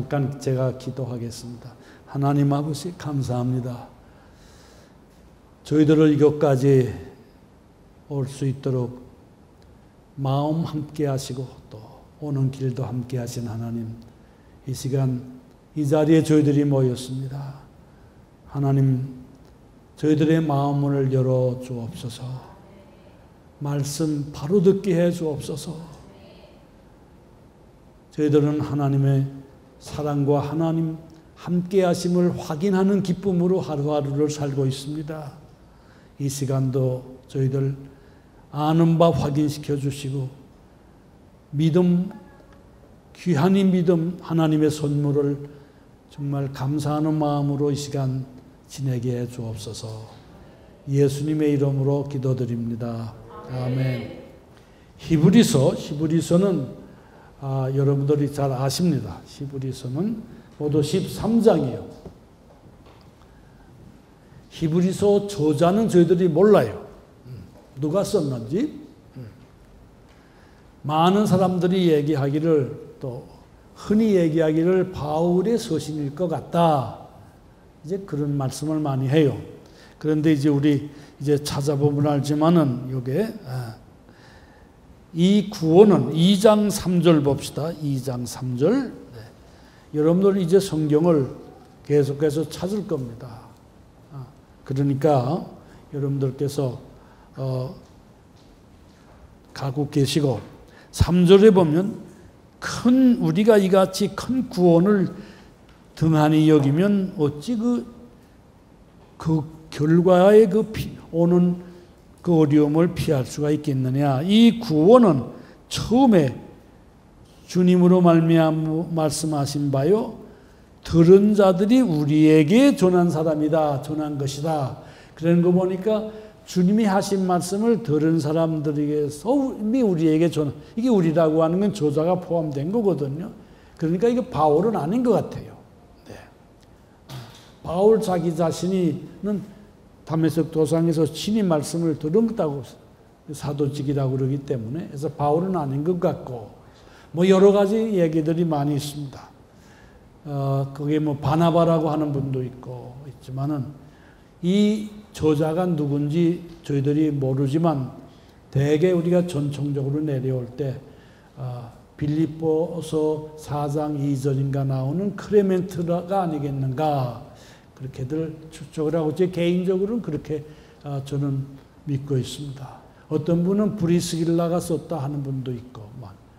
잠깐 제가 기도하겠습니다. 하나님 아버지 감사합니다. 저희들을 이것까지 올 수 있도록 마음 함께 하시고 또 오는 길도 함께 하신 하나님, 이 시간 이 자리에 저희들이 모였습니다. 하나님, 저희들의 마음을 열어 주옵소서. 말씀 바로 듣게 해 주옵소서. 저희들은 하나님의 사랑과 하나님 함께 하심을 확인하는 기쁨으로 하루하루를 살고 있습니다. 이 시간도 저희들 아는 바 확인시켜 주시고 믿음, 귀한 이 믿음, 하나님의 선물을 정말 감사하는 마음으로 이 시간 지내게 해 주옵소서. 예수님의 이름으로 기도드립니다. 아멘. 히브리서는 여러분들이 잘 아십니다. 히브리서는 모두 13장이에요. 히브리서 저자는 저희들이 몰라요. 누가 썼는지. 많은 사람들이 얘기하기를, 또 흔히 얘기하기를 바울의 서신일 것 같다. 이제 그런 말씀을 많이 해요. 그런데 이제 우리 이제 찾아보면 알지만은 요게 이 구원은 2장 3절 봅시다. 2장 3절. 네. 여러분들 이제 성경을 계속해서 찾을 겁니다. 그러니까 여러분들께서 가고 계시고 3절에 보면 우리가 이같이 큰 구원을 등한히 여기면 어찌 그 결과에 오는 그 어려움을 피할 수가 있겠느냐. 이 구원은 처음에 주님으로 말미암아 말씀하신 바요, 들은 자들이 우리에게 전한 사람이다, 전한 것이다. 그런 거 보니까 주님이 하신 말씀을 들은 사람들에게서 우리에게 전한, 이게 우리라고 하는 건 저자가 포함된 거거든요. 그러니까 이게 바울은 아닌 것 같아요. 네. 바울 자기 자신이는 다메섹 도상에서 친히 말씀을 들었다고 사도직이라고 그러기 때문에, 그래서 바울은 아닌 것 같고, 뭐 여러 가지 얘기들이 많이 있습니다. 그게 뭐 바나바라고 하는 분도 있지만은 이 저자가 누군지 저희들이 모르지만 대개 우리가 전통적으로 내려올 때 빌립보서 4장 2절인가 나오는 크레멘트가 아니겠는가, 그렇게들 추측을 하고, 제 개인적으로는 그렇게 저는 믿고 있습니다. 어떤 분은 브리스길라가 썼다 하는 분도 있고,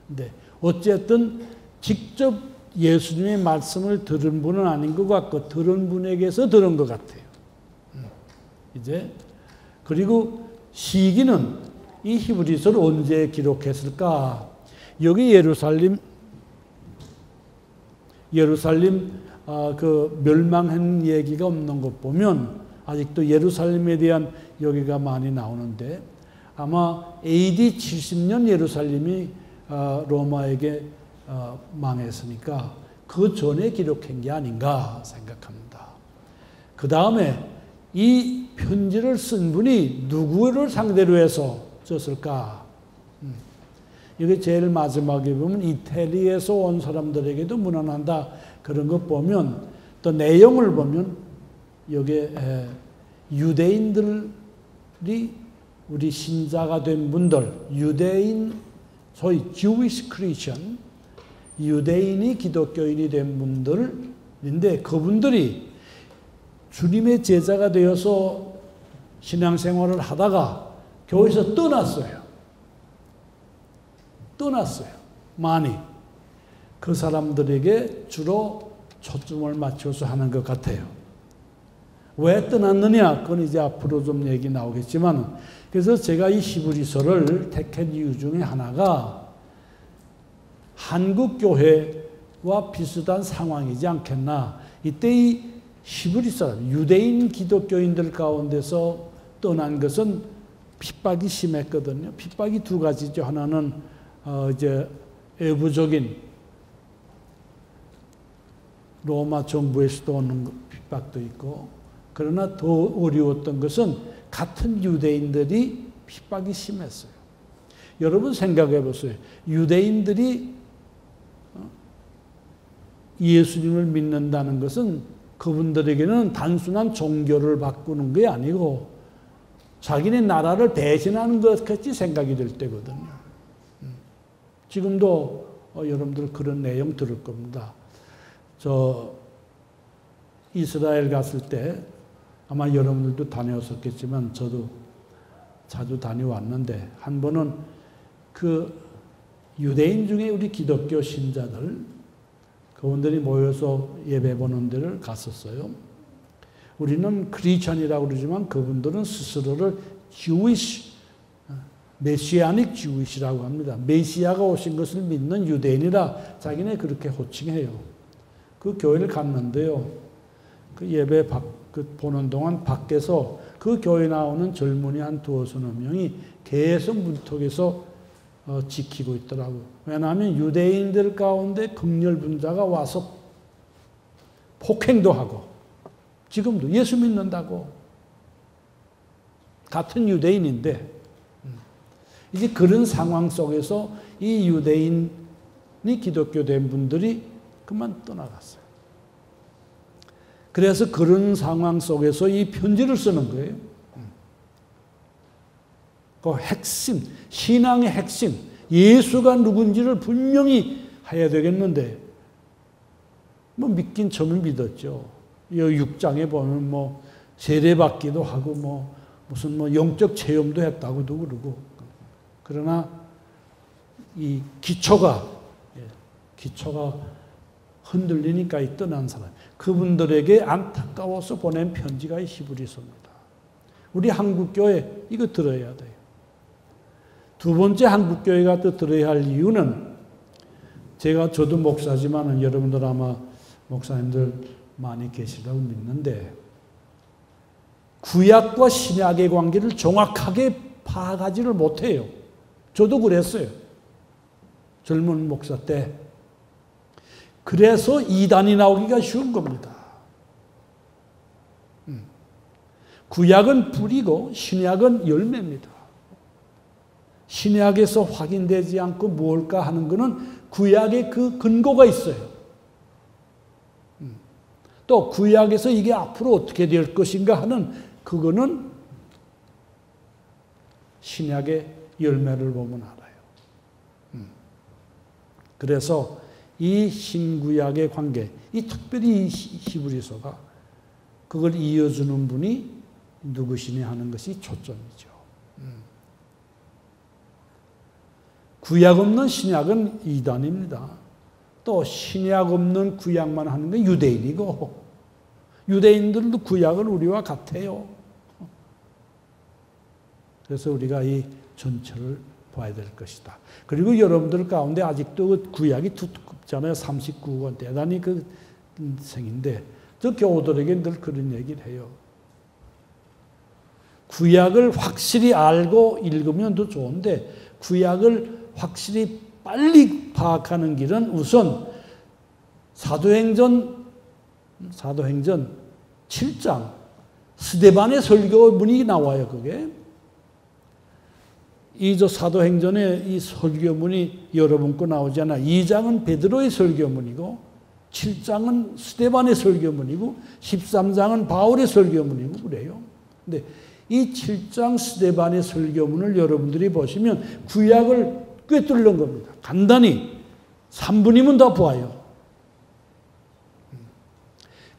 근데 어쨌든 직접 예수님의 말씀을 들은 분은 아닌 것 같고, 들은 분에게서 들은 것 같아요. 이제 그리고 시기는 이 히브리서를 언제 기록했을까? 여기 예루살렘 그 멸망한 얘기가 없는 것 보면 아직도 예루살렘에 대한 얘기가 많이 나오는데, 아마 AD 70년 예루살렘이 로마에게 망했으니까 그 전에 기록한 게 아닌가 생각합니다. 그 다음에 이 편지를 쓴 분이 누구를 상대로 해서 썼을까? 이게 제일 마지막에 보면 이태리에서 온 사람들에게도 문안한다, 그런 것 보면, 또 내용을 보면 여기에 유대인들이 우리 신자가 된 분들, 유대인, 소위 Jewish Christian, 유대인이 기독교인이 된 분들인데, 그분들이 주님의 제자가 되어서 신앙생활을 하다가 교회에서 떠났어요. 많이. 그 사람들에게 주로 초점을 맞춰서 하는 것 같아요. 왜 떠났느냐? 그건 이제 앞으로 좀 얘기 나오겠지만, 그래서 제가 이 히브리서를 택한 이유 중에 하나가 한국 교회와 비슷한 상황이지 않겠나. 이때 이 히브리서, 유대인 기독교인들 가운데서 떠난 것은 핍박이 심했거든요. 핍박이 두 가지죠. 하나는 이제 외부적인 로마 정부에서도 오는 핍박도 있고, 그러나 더 어려웠던 것은 같은 유대인들이 핍박이 심했어요. 여러분 생각해 보세요. 유대인들이 예수님을 믿는다는 것은 그분들에게는 단순한 종교를 바꾸는 게 아니고 자기네 나라를 배신하는 것 같이 생각이 될 때거든요. 지금도 여러분들 그런 내용 들을 겁니다. 저 이스라엘 갔을 때 아마 여러분들도 다녀오셨겠지만 저도 자주 다녀왔는데 한 번은 그 유대인 중에 우리 기독교 신자들 그분들이 모여서 예배 보는 데를 갔었어요. 우리는 크리스천이라고 그러지만 그분들은 스스로를 Jewish, 메시아닉 Jewish라고 합니다. 메시아가 오신 것을 믿는 유대인이라 자기네 그렇게 호칭해요. 그 교회를 갔는데요. 그 예배 보는 동안 밖에서 그 교회 나오는 젊은이 한 두어서너 명이 계속 문턱에서 지키고 있더라고요. 왜냐하면 유대인들 가운데 극렬분자가 와서 폭행도 하고 지금도 예수 믿는다고 같은 유대인인데 이제 그런 상황 속에서 이 유대인이 기독교 된 분들이 그만 떠나갔어요. 그래서 그런 상황 속에서 이 편지를 쓰는 거예요. 그 핵심, 신앙의 핵심, 예수가 누군지를 분명히 해야 되겠는데, 뭐 믿긴 점을 믿었죠. 이 6장에 보면 뭐 세례받기도 하고 뭐 무슨 뭐 영적 체험도 했다고도 그러고, 그러나 이 기초가 흔들리니까 이 떠난 사람, 그분들에게 안타까워서 보낸 편지가 이 히브리서입니다. 우리 한국교회 이거 들어야 돼요. 두 번째 한국교회가 또 들어야 할 이유는 저도 목사지만 여러분들 아마 목사님들 많이 계시다고 믿는데 구약과 신약의 관계를 정확하게 파악하지를 못해요. 저도 그랬어요. 젊은 목사 때. 그래서 이단이 나오기가 쉬운 겁니다. 구약은 뿌리고 신약은 열매입니다. 신약에서 확인되지 않고 무엇일까 하는 것은 구약의 그 근거가 있어요. 또 구약에서 이게 앞으로 어떻게 될 것인가 하는 그거는 신약의 열매를 보면 알아요. 그래서 이 신구약의 관계, 이 특별히 히브리서가 그걸 이어주는 분이 누구시냐 하는 것이 초점이죠. 구약 없는 신약은 이단입니다. 또 신약 없는 구약만 하는 건 유대인이고 유대인들도 구약은 우리와 같아요. 그래서 우리가 이 전체를 봐야 될 것이다. 그리고 여러분들 가운데 아직도 구약이 두껍잖아요. 39권 대단히 그 생인데 저 교우들에게 늘 그런 얘기를 해요. 구약을 확실히 알고 읽으면 더 좋은데 구약을 확실히 빨리 파악하는 길은 우선 사도행전 7장 스데반의 설교문이 나와요. 그게 이 사도행전에 이 설교문이 여러분 거 나오잖아. 2장은 베드로의 설교문이고 7장은 스데반의 설교문이고 13장은 바울의 설교문이고 그래요. 근데 이 7장 스데반의 설교문을 여러분들이 보시면 구약을 꿰뚫는 겁니다. 간단히 3분이면 다 보아요.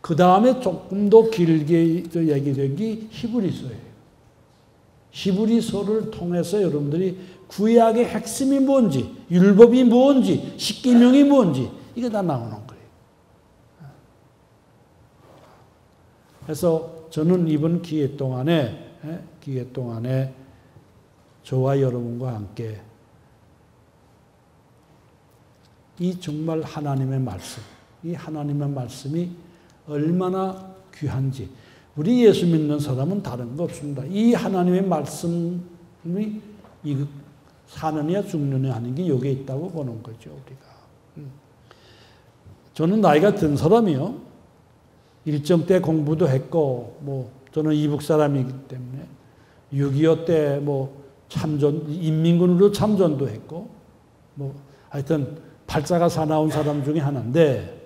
그 다음에 조금 더 길게 얘기된 게 히브리서예요. 히브리서를 통해서 여러분들이 구약의 핵심이 뭔지, 율법이 뭔지, 십계명이 뭔지 이게 다 나오는 거예요. 그래서 저는 이번 기회 동안에 저와 여러분과 함께 이 정말 하나님의 말씀, 이 하나님의 말씀이 얼마나 귀한지 우리 예수 믿는 사람은 다른 거 없습니다. 이 하나님의 말씀이 사느냐 죽느냐 하는 게 여기에 있다고 보는 거죠. 우리가. 저는 나이가 든 사람이요. 일정 때 공부도 했고 저는 이북 사람이기 때문에 6.25 때 참전, 인민군으로 참전도 했고 하여튼 발자가 사나운 사람 중에 하나인데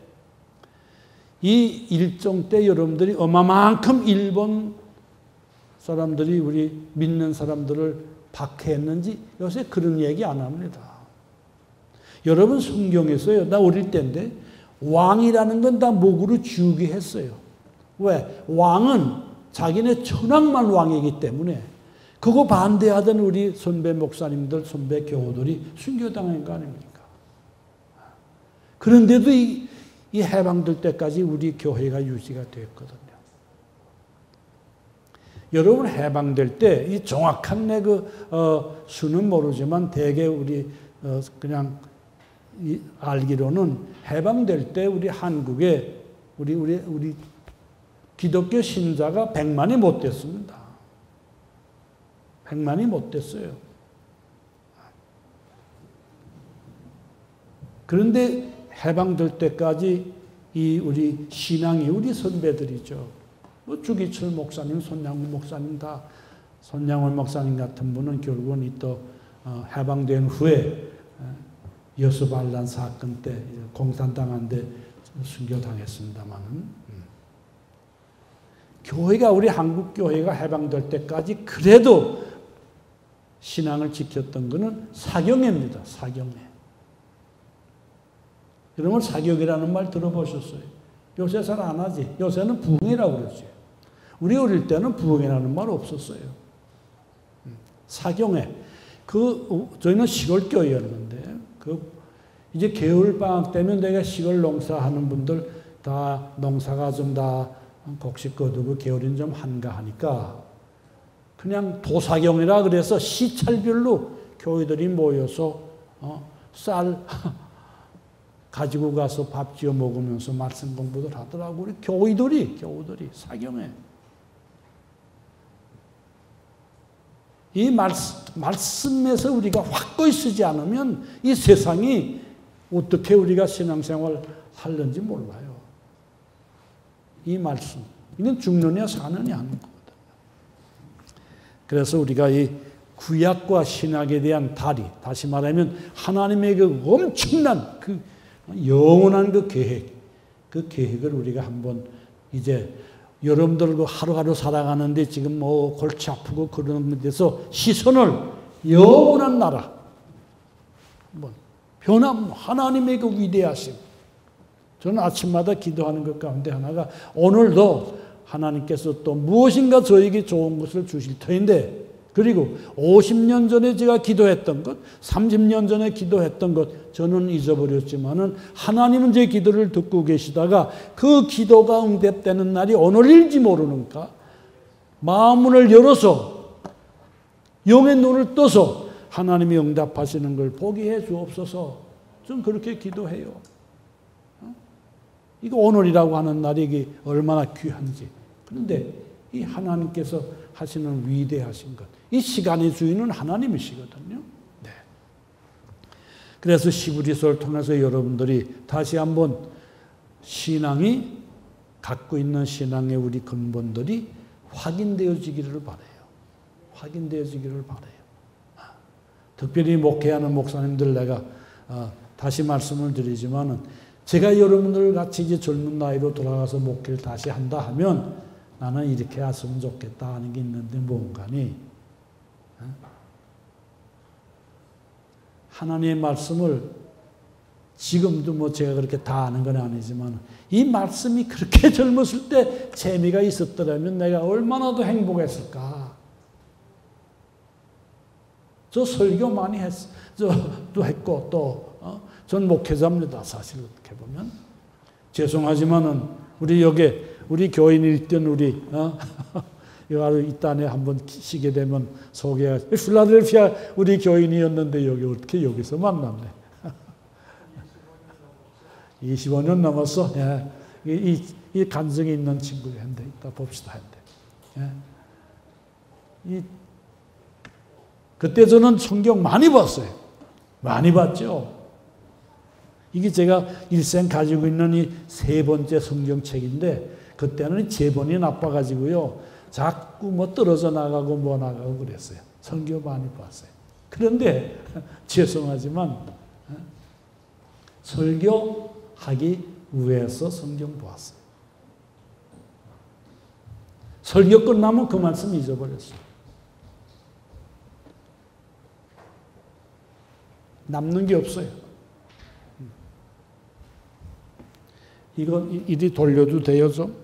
이 일정 때 여러분들이 얼마만큼 일본 사람들이 우리 믿는 사람들을 박해했는지 요새 그런 얘기 안 합니다. 여러분 성경에서요, 나 어릴 때인데 왕이라는 건 다 목으로 지우게 했어요. 왜? 왕은 자기네 천황만 왕이기 때문에 그거 반대하던 우리 선배 목사님들, 선배 교우들이 순교당한 거 아닙니까? 그런데도 이 해방될 때까지 우리 교회가 유지가 됐거든요. 여러분 해방될 때 이 정확한 수는 모르지만 대개 우리 그냥 알기로는 해방될 때 우리 한국에 우리 기독교 신자가 100만이 못 됐습니다. 100만이 못 됐어요. 그런데 해방될 때까지 이 우리 신앙이 우리 선배들이죠. 뭐 주기철 목사님, 손양훈 목사님 다 손양훈 목사님 같은 분은 결국은 또 해방된 후에 여수반란 사건 때 공산당한 데 순교당했습니다만은 교회가 우리 한국 교회가 해방될 때까지 그래도 신앙을 지켰던 것은 사경회입니다. 사경회. 여러분 사경이라는 말 들어보셨어요? 요새 잘 안 하지. 요새는 부흥이라고 그러지. 우리 어릴 때는 부흥이라는 말 없었어요. 사경회. 저희는 시골 교회였는데 이제 겨울 방학 되면 내가 시골 농사하는 분들 다 농사가 좀 다 곡식 거두고 겨울인 좀 한가하니까 그냥 도사경이라 그래서 시찰별로 교회들이 모여서 쌀 가지고 가서 밥 지어 먹으면서 말씀 공부들 하더라고. 우리 교우들이 사경에 이 말씀에서 우리가 확고히 쓰지 않으면 이 세상이 어떻게 우리가 신앙생활 하는지 몰라요. 이 말씀 이건 죽느냐 사느냐 하는 거거든요. 그래서 우리가 이 구약과 신약에 대한 다리, 다시 말하면 하나님의 그 엄청난 그 영원한 그 계획을 우리가 한번 이제 여러분들 그 하루하루 살아가는데 지금 뭐 골치 아프고 그런 데서 시선을 영원한 나라, 변함 하나님의 그 위대하심. 저는 아침마다 기도하는 것 가운데 하나가 오늘도 하나님께서 또 무엇인가 저에게 좋은 것을 주실 터인데 그리고 50년 전에 제가 기도했던 것, 30년 전에 기도했던 것 저는 잊어버렸지만은 하나님은 제 기도를 듣고 계시다가 그 기도가 응답되는 날이 오늘일지 모르는가 마음문을 열어서 영의 눈을 떠서 하나님이 응답하시는 걸 보게 해 주옵소서. 좀 그렇게 기도해요. 이거 오늘이라고 하는 날이 이게 얼마나 귀한지. 그런데 이 하나님께서 하시는 위대하신 것, 이 시간의 주인은 하나님이시거든요. 네. 그래서 시브리서를 통해서 여러분들이 다시 한번 신앙이 갖고 있는 신앙의 우리 근본들이 확인되어지기를 바라요. 확인되어지기를 바라요. 특별히 목회하는 목사님들 내가 다시 말씀을 드리지만은 제가 여러분들 같이 이제 젊은 나이로 돌아가서 목회를 다시 한다 하면 나는 이렇게 했으면 좋겠다 하는 게 있는데 뭔가니 하나님의 말씀을 지금도 뭐 제가 그렇게 다 아는 건 아니지만 이 말씀이 그렇게 젊었을 때 재미가 있었더라면 내가 얼마나 더 행복했을까. 저 설교 많이 또 했고 또 전 목회자입니다. 사실 어떻게 보면 죄송하지만은 우리 교인이 있던 우리 이 딴에 한번 쉬게 되면 소개해. 필라델피아 우리 교인이었는데 어떻게 여기서 만났네. 25년 넘었어. 예. 이 간증이 있는 친구인데 이따 봅시다. 예. 그때 저는 성경 많이 봤어요. 많이 봤죠. 이게 제가 일생 가지고 있는 이 세 번째 성경책인데 그때는 제본이 나빠가지고요. 자꾸 뭐 떨어져 나가고 뭐 나가고 그랬어요. 성경 많이 봤어요. 그런데 죄송하지만 설교하기 위해서 성경 보았어요. 설교 끝나면 그 말씀 잊어버렸어요. 남는 게 없어요. 이거 이리 돌려도 돼요, 좀?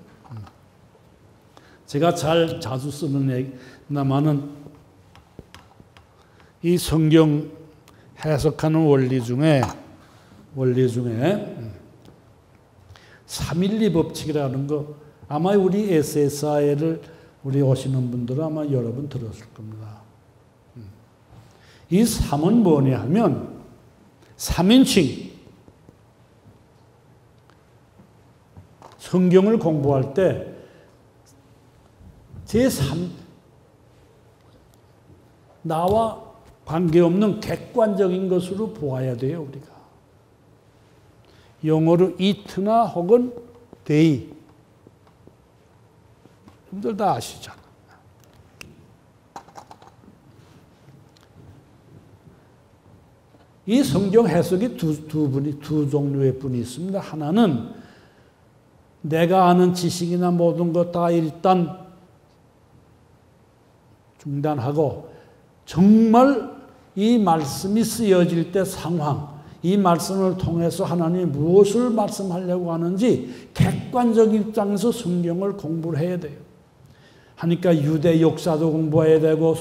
제가 자주 쓰는 얘기나마는 이 성경 해석하는 원리 중에 312 법칙이라는 거 아마 우리 SSI를 우리 오시는 분들은 아마 여러 번 들었을 겁니다. 이 3은 뭐냐 하면 3인칭. 성경을 공부할 때 제3 나와 관계없는 객관적인 것으로 보아야 돼요, 우리가. 영어로 it나 혹은 they. 여러분들 다 아시잖아. 이 성경 해석이 두 종류의 분이 있습니다. 하나는 내가 아는 지식이나 모든 것 다 일단 중단하고 정말 이 말씀이 쓰여질 때 상황, 이 말씀을 통해서 하나님이 무엇을 말씀하려고 하는지 객관적 입장에서 성경을 공부를 해야 돼요. 하니까 유대 역사도 공부해야 되고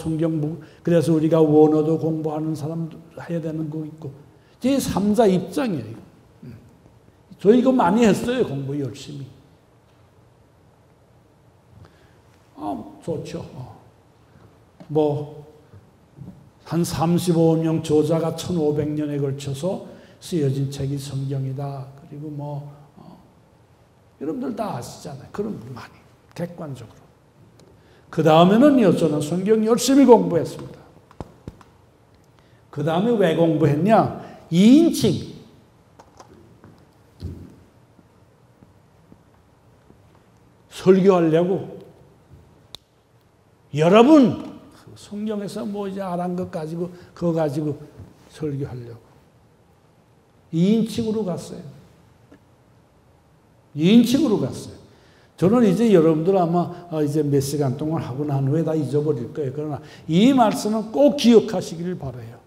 그래서 우리가 원어도 공부하는 사람도 해야 되는 거 있고 제 3자 입장이에요. 저 이거 많이 했어요. 공부 열심히. 좋죠. 한 35명 저자가 1500년에 걸쳐서 쓰여진 책이 성경이다. 그리고 여러분들 다 아시잖아요. 그런 분 많이 객관적으로. 그 다음에는요, 저는 성경 열심히 공부했습니다. 그 다음에 왜 공부했냐? 2인칭. 설교하려고. 여러분, 성경에서 이제 알한 것 가지고, 그거 가지고 설교하려고. 2인칭으로 갔어요. 2인칭으로 갔어요. 저는 이제 여러분들 아마 이제 몇 시간 동안 하고 난 후에 다 잊어버릴 거예요. 그러나 이 말씀은 꼭 기억하시기를 바라요.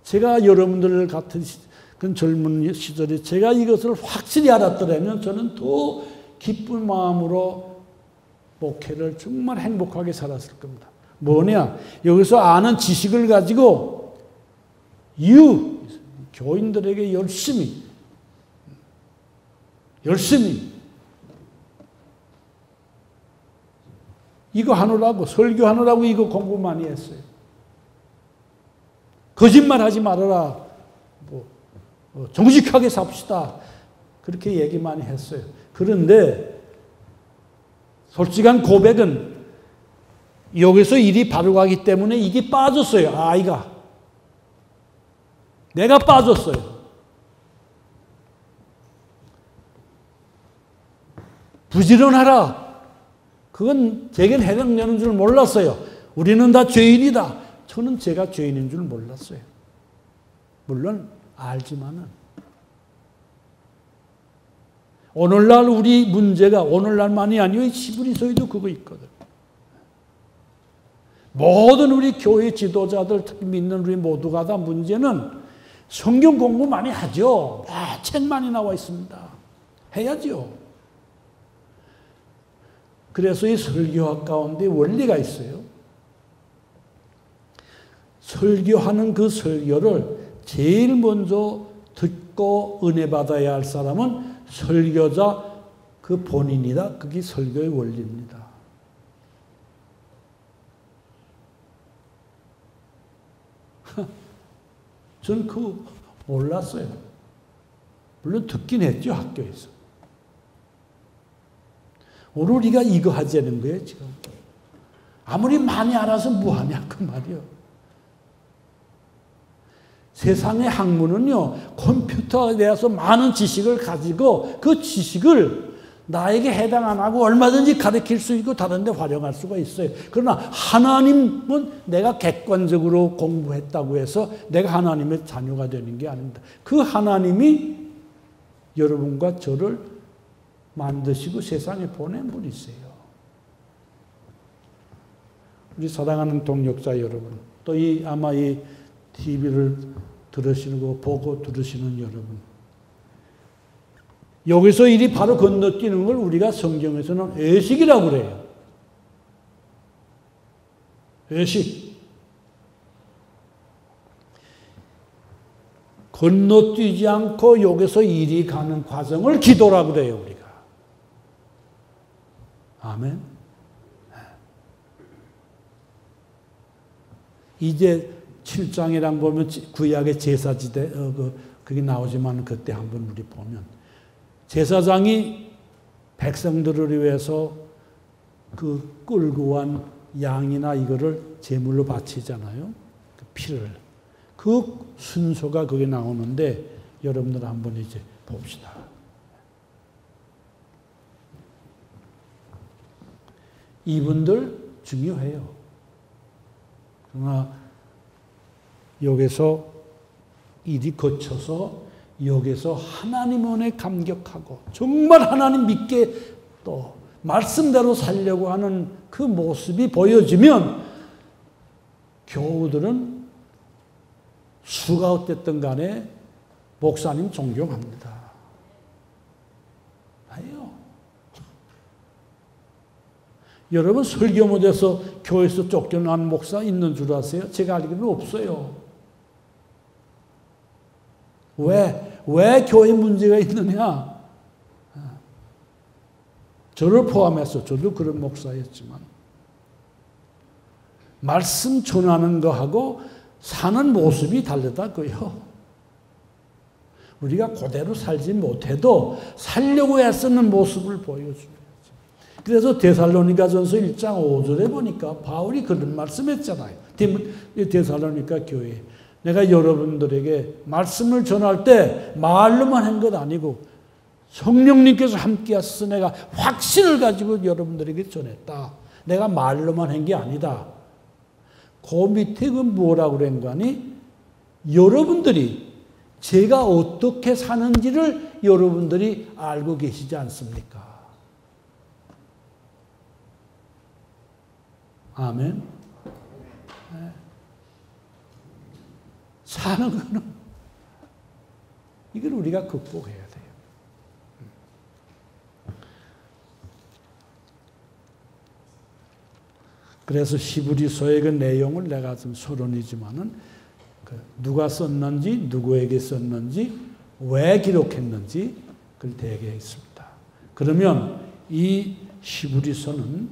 제가 여러분들 같은 젊은 시절에 제가 이것을 확실히 알았더라면 저는 더 기쁜 마음으로 목회를 정말 행복하게 살았을 겁니다. 뭐냐? 여기서 아는 지식을 가지고 교인들에게 열심히 이거 하느라고, 설교하느라고 이거 공부 많이 했어요. 거짓말 하지 말아라. 정직하게 삽시다. 그렇게 얘기 많이 했어요. 그런데 솔직한 고백은 여기서 일이 바로 가기 때문에 이게 빠졌어요. 아이가. 내가 빠졌어요. 부지런하라. 그건 제겐 해당되는 줄 몰랐어요. 우리는 다 죄인이다. 저는 제가 죄인인 줄 몰랐어요. 물론 알지만은. 오늘날 우리 문제가 오늘날만이 아니고 히브리서에도 그거 있거든. 모든 우리 교회 지도자들, 특히 믿는 우리 모두가 다 문제는 성경 공부 많이 하죠. 책 많이 나와 있습니다. 해야죠. 그래서 이 설교학 가운데 원리가 있어요. 설교하는 그 설교를 제일 먼저 듣고 은혜 받아야 할 사람은 설교자 그 본인이다. 그게 설교의 원리입니다. 전 그거 몰랐어요. 물론 듣긴 했죠, 학교에서. 오늘 우리가 이거 하자는 거예요, 지금. 아무리 많이 알아서 뭐하냐, 그 말이요. 세상의 학문은요, 컴퓨터에 대해서 많은 지식을 가지고 그 지식을 나에게 해당 안 하고 얼마든지 가르칠 수 있고 다른 데 활용할 수가 있어요. 그러나 하나님은 내가 객관적으로 공부했다고 해서 내가 하나님의 자녀가 되는 게 아닙니다. 그 하나님이 여러분과 저를 만드시고 세상에 보낸 분이세요. 우리 사랑하는 동역자 여러분, 또 아마 이 TV를 들으시고 보고 들으시는 여러분, 여기서 일이 바로 건너뛰는 걸 우리가 성경에서는 애식이라고 그래요. 애식. 건너뛰지 않고 여기서 일이 가는 과정을 기도라고 그래요, 우리가. 아멘. 이제 7장이랑 보면 구약의 제사지대, 그게 나오지만 그때 한번 우리 보면 제사장이 백성들을 위해서 그 끌고 온 양이나 이거를 제물로 바치잖아요. 그 피를. 그 순서가 거기 나오는데 여러분들 한번 이제 봅시다. 이분들 중요해요. 그러나 여기서 일이 거쳐서 여기서 하나님 은혜에 감격하고 정말 하나님 믿게 또 말씀대로 살려고 하는 그 모습이 보여지면 교우들은 수가 어땠든 간에 목사님 존경합니다. 아니요. 여러분 설교 못해서 교회에서 쫓겨난 목사 있는 줄 아세요? 제가 알기로는 없어요. 왜 교회 문제가 있느냐? 저를 포함해서 저도 그런 목사였지만 말씀 전하는 거하고 사는 모습이 다르다고요. 우리가 그대로 살지 못해도 살려고 애쓰는 모습을 보여줘야지. 그래서 데살로니가전서 1장 5절에 보니까 바울이 그런 말씀했잖아요. 데살로니가 교회. 내가 여러분들에게 말씀을 전할 때 말로만 한 것 아니고 성령님께서 함께 하셔서 내가 확신을 가지고 여러분들에게 전했다. 내가 말로만 한 게 아니다. 그 밑에 그 뭐라고 그런 거 아니? 여러분들이 제가 어떻게 사는지를 여러분들이 알고 계시지 않습니까? 아멘. 네. 사는 거는 이걸 우리가 극복해야 돼요. 그래서 히브리서의 그 내용을 내가 좀 서론이지만은 누가 썼는지, 누구에게 썼는지, 왜 기록했는지 그걸 대개 있습니다. 그러면 이 히브리서는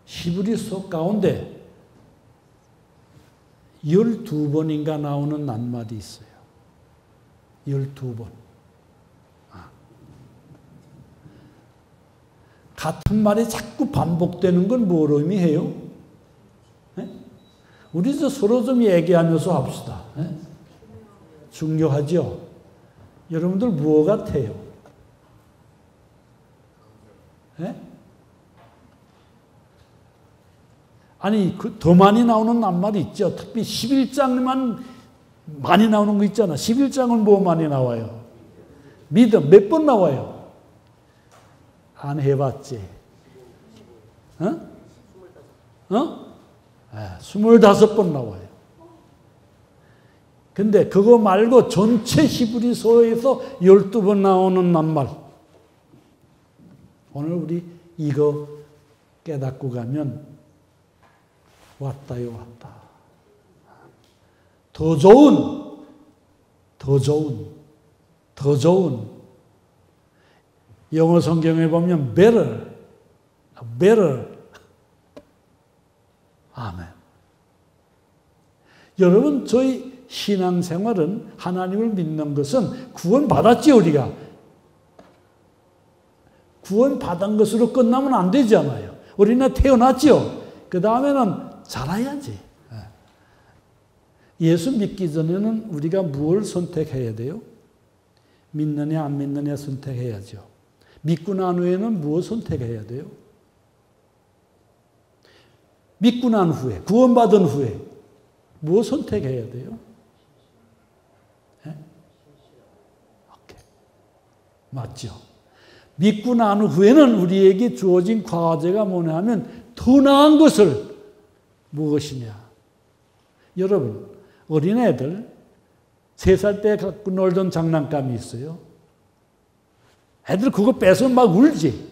히브리서 가운데 12번인가 나오는 낱말이 있어요. 12번. 같은 말이 자꾸 반복되는 건 뭘 의미해요? 네? 우리 서로 좀 얘기하면서 합시다. 네? 중요하죠? 여러분들 뭐 같아요? 네? 아니, 더 많이 나오는 낱말이 있죠. 특히 11장만 많이 나오는 거 있잖아. 11장은 뭐 많이 나와요? 믿음. 몇 번 나와요? 안 해봤지? 어? 25번 나와요. 근데 그거 말고 전체 히브리서에서 12번 나오는 낱말. 오늘 우리 이거 깨닫고 가면 왔다요, 왔다. 더 좋은. 영어 성경에 보면 better. 아멘. 여러분, 저희 신앙생활은 하나님을 믿는 것은 구원받았지, 우리가. 구원받은 것으로 끝나면 안 되잖아요. 우리는 태어났죠. 그 다음에는 자라야지. 예수 믿기 전에는 우리가 무엇을 선택해야 돼요? 믿느냐 안 믿느냐 선택해야죠. 믿고 난 후에는 무엇을 선택해야 돼요? 믿고 난 후에, 구원받은 후에 무엇을 선택해야 돼요? 네? 오케이. 맞죠? 믿고 난 후에는 우리에게 주어진 과제가 뭐냐 하면 더 나은 것을 무엇이냐. 여러분, 어린애들 3살 때 갖고 놀던 장난감이 있어요. 애들 그거 빼서 막 울지.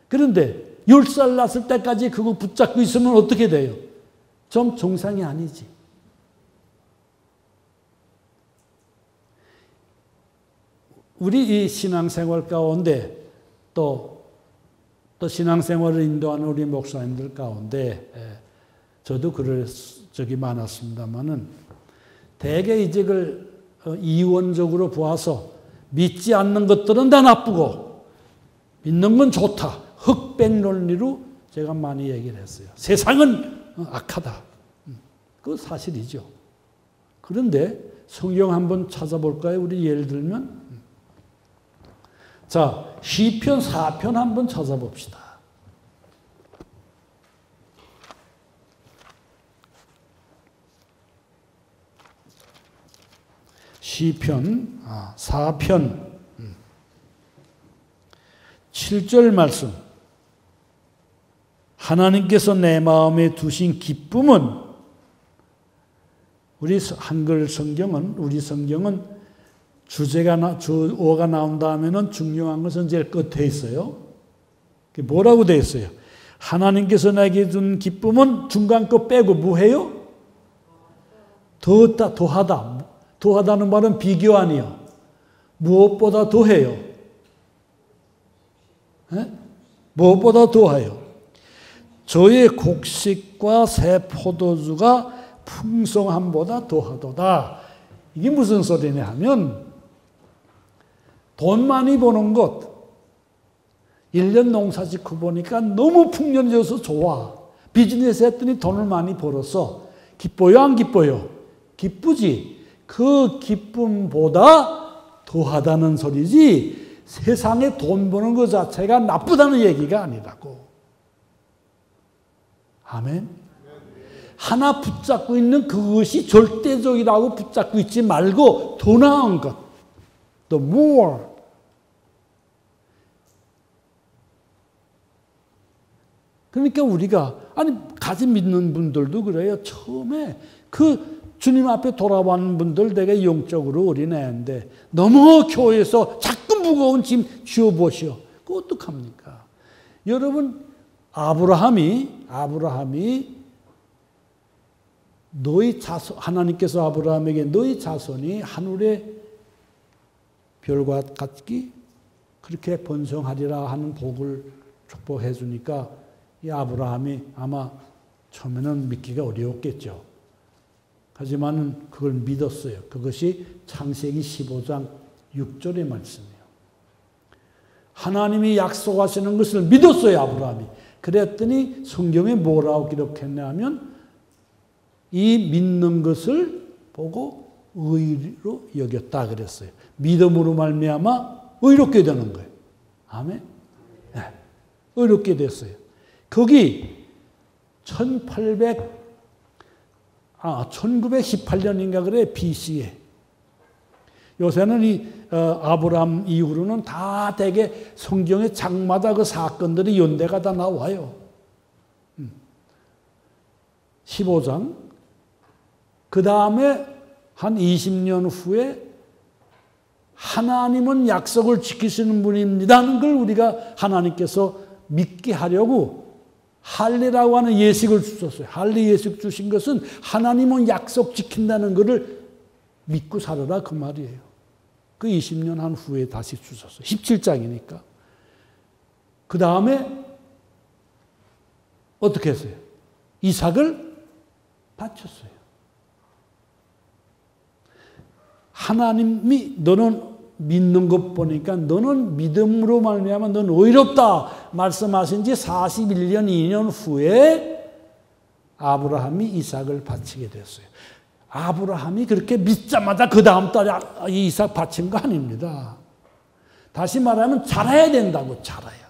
그런데 10살 났을 때까지 그거 붙잡고 있으면 어떻게 돼요? 좀 정상이 아니지. 우리 이 신앙생활 가운데 또 신앙생활을 인도하는 우리 목사님들 가운데 저도 그럴 적이 많았습니다만은 대개 이제 이원적으로 보아서 믿지 않는 것들은 다 나쁘고 믿는 건 좋다. 흑백 논리로 제가 많이 얘기를 했어요. 세상은 악하다. 그거 사실이죠. 그런데 성경 한번 찾아볼까요? 우리 예를 들면 자, 시편 4편 한번 찾아봅시다. 시편 4편 7절 말씀. 하나님께서 내 마음에 두신 기쁨은, 우리 한글 성경은, 우리 성경은 주어가 나온다 하면은 중요한 것은 제일 끝에 있어요. 뭐라고 되어 있어요? 하나님께서 내게 준 기쁨은 중간 거 빼고 뭐해요? 더하다. 더하다는 말은 비교 아니요. 무엇보다 더해요. 무엇보다 더해요. 저의 곡식과 새 포도주가 풍성함보다 더하도다. 이게 무슨 소리냐 하면 돈 많이 버는 것, 1년 농사 짓고 보니까 너무 풍년져서 좋아. 비즈니스 했더니 돈을 많이 벌어서 기뻐요, 안 기뻐요? 기쁘지. 그 기쁨보다 더하다는 소리지 세상에 돈 버는 것 자체가 나쁘다는 얘기가 아니라고. 아멘. 하나 붙잡고 있는 그것이 절대적이라고 붙잡고 있지 말고 더 나은 것, the more. 그러니까 우리가, 가진 믿는 분들도 그래요. 처음에 주님 앞에 돌아오는 분들 되게 영적으로 어린애인데 너무 교회에서 자꾸 무거운 짐 쥐어보시오. 그거 어떡합니까? 여러분, 아브라함이 너희 자손, 하나님께서 아브라함에게 너희 자손이 하늘의 별과 같기 그렇게 번성하리라 하는 복을 축복해 주니까 이 아브라함이 아마 처음에는 믿기가 어려웠겠죠. 하지만 그걸 믿었어요. 그것이 창세기 15장 6절의 말씀이에요. 하나님이 약속하시는 것을 믿었어요, 아브라함이. 그랬더니 성경에 뭐라고 기록했냐 하면 이 믿는 것을 보고 의로 여겼다 그랬어요. 믿음으로 말미암아 의롭게 되는 거예요. 아멘. 네. 의롭게 됐어요. 거기 1918년인가 그래, BC에. 요새는 이 아브라함 이후로는 다 대개 성경의 장마다 그 사건들이 연대가 다 나와요. 15장. 그 다음에 한 20년 후에 하나님은 약속을 지키시는 분입니다 하는 걸 우리가 하나님께서 믿게 하려고 할례라고 하는 예식을 주셨어요. 할례 예식 주신 것은 하나님은 약속 지킨다는 것을 믿고 살아라 그 말이에요. 그 20년 한 후에 다시 주셨어요. 17장이니까. 그 다음에 어떻게 했어요? 이삭을 바쳤어요. 하나님이 너는 믿는 것 보니까 너는 믿음으로 말미암아 너는 의롭다 말씀하신 지 41년 2년 후에 아브라함이 이삭을 바치게 됐어요. 아브라함이 그렇게 믿자마자 그 다음 달에 이삭 바친 거 아닙니다. 다시 말하면 잘해야 된다고. 잘해야.